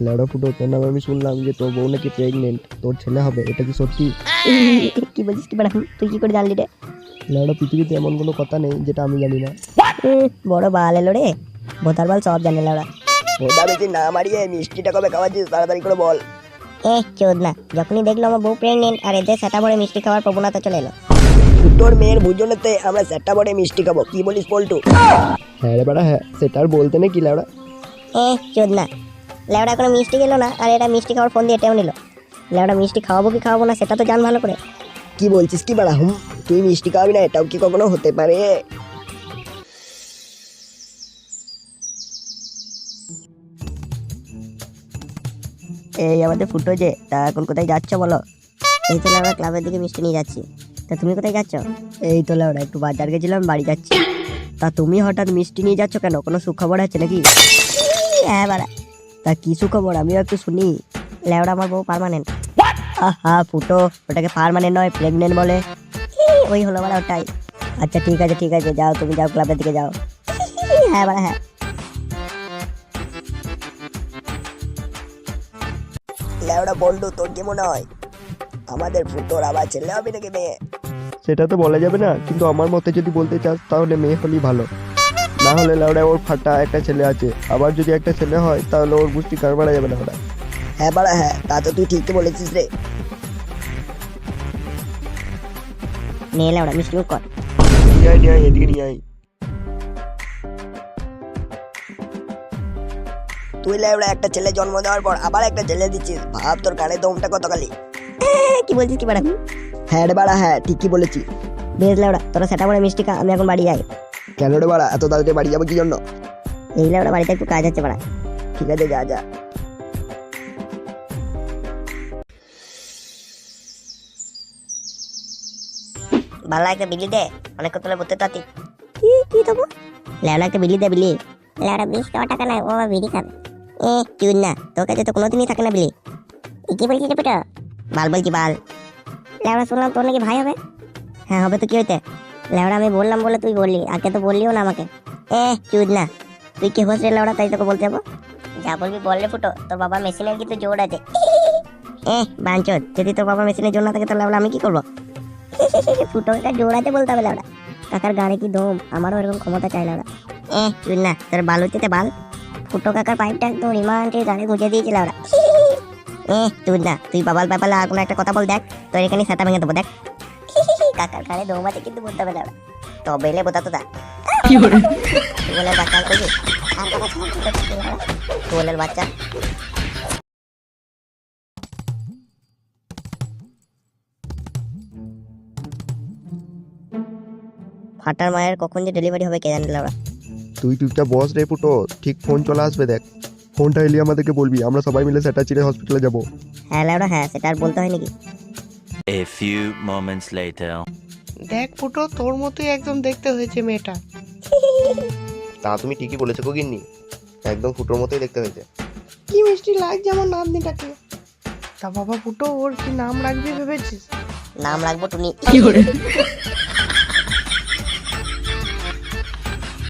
লেওড়া ফুটো, তোর নামে আমি শুনলাম যে তোর বউ নাকি প্রেগনেন্ট, তোর ছেলে হবে, এটা কি সত্যি? কি বলছিস কি বাড়া? তুই কি করে জানলি রে? লেওড়া পৃথিবীতে এমন কোনো কথা নেই যেটা আমি জানি না। বড় বাল এলো রে, ভোতার বাল সব জানে লেওড়া। ওটা বেশি না মারিয়ে মিষ্টিটা কবে খাওয়াচ্ছিস তাড়াতাড়ি করে বল। চোদ না, যখনই দেখলো আমার বউ প্রেগনেন্ট আর এদের সেটা ভরে মিষ্টি খাওয়ার প্রবণতা চলে এলো। তোর মেয়ের ভুজনেতে আমরা সেটটা বড়ে মিষ্টি খাবো, কি বলিস পল্টু? হ্যাঁ রে বাড়া হ্যাঁ, সেটা আর বলতে নেই কি লেওড়া। চোদ না, লেওড়া এখনো মিষ্টি গেলো না আর এটা মিষ্টি খাওয়ার ফোন দিয়ে এটাও নিল। লেওড়া মিষ্টি খাওয়াবো কি খাওয়াবো না সেটা তো জান ভালো করে। কি বলছিস কি বাড়া? তুই মিষ্টি খাওয়াবি না, এটাও কি কখনো হতে পারে? এই আমাদের ফুটো যে, তা এখন কোথায় যাচ্ছ বলো? এই তো লেওড়া ক্লাবের দিকে মিষ্টি নিয়ে যাচ্ছি। তা তুমি কোথায় যাচ্ছ? এই তো লেওড়া একটু বাজার গেছিলাম, বাড়ি যাচ্ছি। তা তুমি হঠাৎ মিষ্টি নিয়ে যাচ্ছ কেন? কোনো সুখবর আছে নাকি? হ্যাঁ বাড়া। তা কি সুখবর আমিও একটু শুনি। লেওড়া আমার বউ পার্মানেন্ট। আহা ফুটো, ওটাকে পার্মানেন্ট নয় প্রেগনেন্ট বলে। ওই হলো বাড়া ওটাই। আচ্ছা ঠিক আছে ঠিক আছে, যাও তুমি যাও, ক্লাবের দিকে যাও। হ্যাঁ বাড়া হ্যাঁ। লেওড়া বল্টু, তোর কি মনে হয় আমাদের ফুটোর আবার ছেলে হবে নাকি মেয়ে? সেটা তো বলা যাবে না, কিন্তু আমার মতে যদি বলতে চাস তাহলে মেয়ে হলেই ভালো। না হলে লেওড়া ওর ফাটা একটা ছেলে আছে, আবার যদি একটা ছেলে হয় তাহলে ওর বুঝটি কার বাড়া যাবে না ওরা। হ্যাঁ বাড়া হ্যাঁ, তা তো তুই ঠিকই বলেছিস রে। নিয়ে লেওড়া মিষ্টি মুখ কর। নিয়ে আয় এদিকে নিয়ে আয়। তুই লেওড়া একটা ছেলে জন্ম দেওয়ার পর আবার একটা ছেলে দিচ্ছিস, ভাব তোর কানে দমটা কতকালি। কি বলছিস কি বাড়া? হ্যাঁ রে বাড়া হ্যাঁ, ঠিকই বলেছি। বেশ লেওড়া, তোরা সেটা ভরে মিষ্টি খা, আমি এখন বাড়ি যাই। কেন রে বাড়া এত তাড়াতাড়ি বাড়ি যাবো কি জন্য? এই লেওড়া বাড়িতে একটু কাজ আছে বাড়া। ঠিক আছে যা যা। ভালো একটা বিলি দে, অনেক কত বলতে তো আতি। কি দেবো? লেওড়া একটা বিলি দে, বিলি। লেওড়া 20 টাকা নাই, ও আবার বিড়ি খাবে। চুন না, তোর কাছে তো কোনোদিনই থাকে না বিলি। কি বলছিস রে পেটা? বাল বলছি বাল। লেওড়া শুনলাম তোর নাকি ভাই হবে। হ্যাঁ হবে তো কি হইতে? লেওড়া আমি বললাম বলে তুই বললি, আগে তো বললিও না আমাকে। চুদ না, তুই কে হোস রে লেওড়া, তাই তোকে বলতে যাবো? যা বলবি বললে ফুটো, তোর বাবার মেশিনের কিন্তু জোর আছে। বাঞ্চদ, যদি তোর বাবার মেশিনের জোর না থাকে তাহলে আমি কি করবো? ফুটো কাকা জোর আছে বলতে হবে লেওড়া। কাকার গাড়ি কি দম, আমারও এরকম ক্ষমতা চাই লেওড়া। চুদ না, তোর বাল হচ্ছে বাল। ফুটো কাকার পাইপটা একদম রিমান্ডের গাড়ি গুঁজে দিয়েছিল লেওড়া। চুদ না, তুই বাবাল ব্যাপালে আর কোনো একটা কথা বল, দেখ তোর এখানে সেটা ভেঙে দেবো দেখ। কাকার গাড়ি দম আছে কিন্তু বলতে হবে লেওড়া। তবে এলে বোঝা তো দেখ। বলের বাচ্চা করবি, বলের বাচ্চা। ফাটার মায়ের কখন যে ডেলিভারি হবে কে জানে লেওড়া। তুই চুপচাপ বস রে ফুটো, ঠিক ফোন চলে আসবে দেখ। ফোনটা এলে আমাদেরকে বলবি, আমরা সবাই মিলে সেটা চিরে হসপিটালে যাবো। হ্যাঁ লেওড়া হ্যাঁ, সেটা আর বলতে হয় নাকি? A few moments later. দেখ ফুটো, তোর মতোই একদম দেখতে হয়েছে মেয়েটা। তা তুমি ঠিকই বলেছো গো গিন্নি, একদম ফুটোর মতোই দেখতে হয়েছে। কি মিষ্টি লাগছে আমার নাতনিটাকে। তা বাবা ফুটো, ওর কি নাম রাখবি ভেবেছিস? নাম রাখবো টুনি।